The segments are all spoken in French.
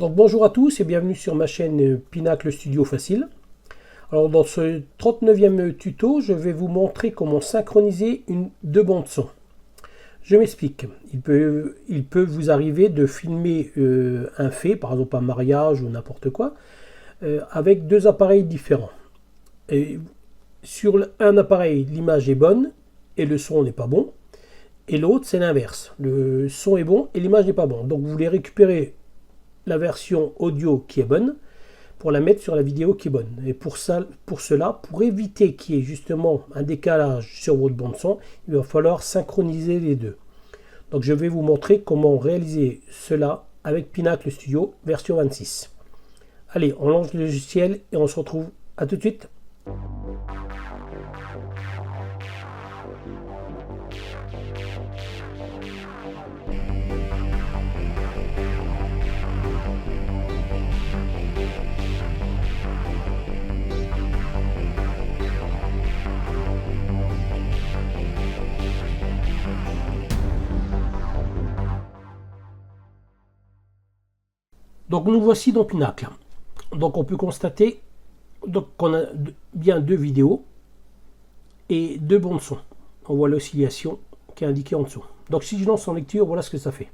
Donc bonjour à tous et bienvenue sur ma chaîne Pinacle Studio Facile. Alors dans ce 39e tuto, je vais vous montrer comment synchroniser deux bandes son. Je m'explique. Il peut vous arriver de filmer un fait, par exemple un mariage ou n'importe quoi, avec deux appareils différents. Et sur un appareil, l'image est bonne et le son n'est pas bon. Et l'autre, c'est l'inverse. Le son est bon et l'image n'est pas bon. Donc vous voulez récupérer la version audio qui est bonne pour la mettre sur la vidéo qui est bonne. Et pour cela, pour éviter qu'il y ait justement un décalage sur votre bande son, il va falloir synchroniser les deux. Donc je vais vous montrer comment réaliser cela avec Pinacle Studio version 26. Allez, on lance le logiciel et on se retrouve à tout de suite. Donc nous voici dans Pinacle. Donc on peut constater qu'on a bien deux vidéos et deux bandes son. On voit l'oscillation qui est indiquée en dessous. Donc si je lance en lecture, voilà ce que ça fait.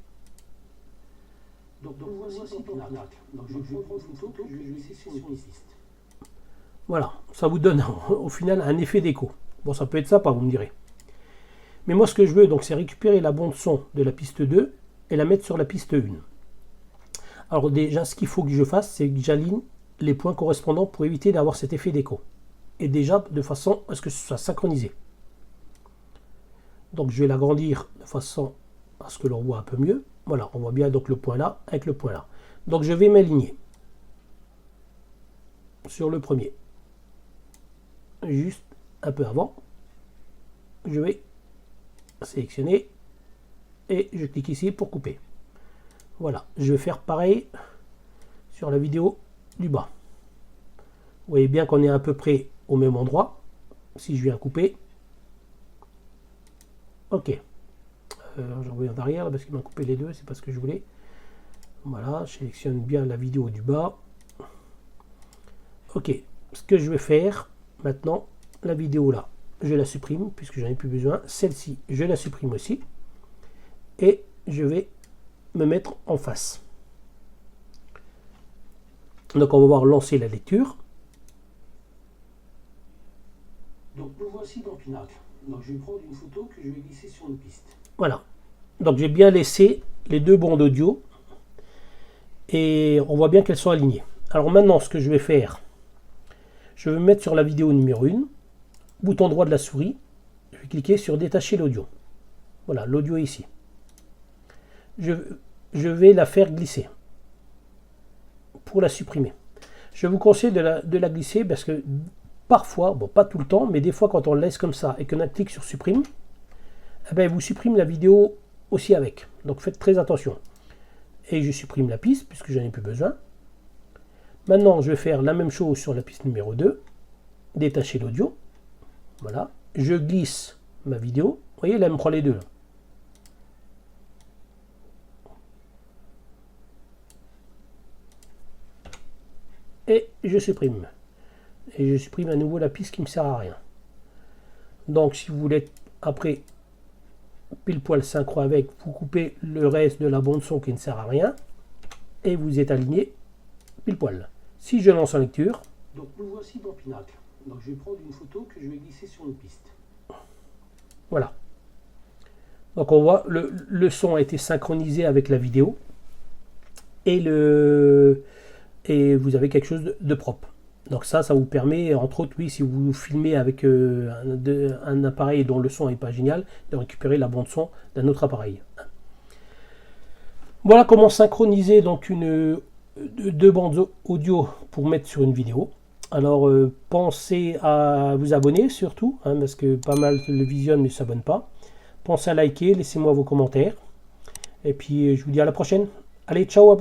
Donc voici Pinacle. Donc je vais prendre une photo que je vais laisser sur une liste. Voilà, ça vous donne au final un effet d'écho. Bon, ça peut être sympa, vous me direz. Mais moi ce que je veux, donc, c'est récupérer la bande son de la piste 2 et la mettre sur la piste 1. Alors déjà, ce qu'il faut que je fasse, c'est que j'aligne les points correspondants pour éviter d'avoir cet effet d'écho. Et déjà, de façon à ce que ce soit synchronisé. Donc je vais l'agrandir de façon à ce que l'on voit un peu mieux. Voilà, on voit bien donc le point là avec le point là. Donc je vais m'aligner sur le premier. Juste un peu avant. Je vais sélectionner et je clique ici pour couper. Voilà, je vais faire pareil sur la vidéo du bas. Vous voyez bien qu'on est à peu près au même endroit. Si je viens couper, ok. Je reviens en arrière parce qu'il m'a coupé les deux, c'est pas ce que je voulais. Voilà, je sélectionne bien la vidéo du bas. Ok, ce que je vais faire maintenant, la vidéo là, je la supprime puisque j'en ai plus besoin. Celle-ci, je la supprime aussi. Et je vais me mettre en face. Donc on va voir lancer la lecture. Donc nous voici dans Pinacle. Donc je vais prendre une photo que je vais glisser sur une piste. Voilà. Donc j'ai bien laissé les deux bandes audio et on voit bien qu'elles sont alignées. Alors maintenant ce que je vais faire, je vais me mettre sur la vidéo numéro 1, bouton droit de la souris, je vais cliquer sur détacher l'audio. Voilà, l'audio est ici. Je vais la faire glisser pour la supprimer. Je vous conseille de la glisser parce que parfois, bon pas tout le temps, mais des fois quand on le laisse comme ça et qu'on clique sur supprime, eh bien, vous supprime la vidéo aussi avec. Donc faites très attention. Et je supprime la piste puisque j'en ai plus besoin. Maintenant je vais faire la même chose sur la piste numéro 2, détacher l'audio. Voilà, je glisse ma vidéo. Vous voyez là, elle me prend les deux là. Et je supprime. Et je supprime à nouveau la piste qui ne me sert à rien. Donc si vous voulez après pile poil synchro avec, vous coupez le reste de la bande son qui ne sert à rien et vous êtes aligné pile poil. Si je lance en lecture, donc nous voici dans Pinacle. Donc je vais prendre une photo que je vais glisser sur une piste. Voilà. Donc on voit le son a été synchronisé avec la vidéo et vous avez quelque chose de propre. Donc ça vous permet, entre autres, oui, si vous filmez avec un appareil dont le son n'est pas génial, de récupérer la bande son d'un autre appareil. Voilà comment synchroniser donc deux bandes audio pour mettre sur une vidéo. Alors pensez à vous abonner surtout, parce que pas mal le visionnent mais ne s'abonnent pas. Pensez à liker, laissez-moi vos commentaires. Et puis je vous dis à la prochaine. Allez, ciao!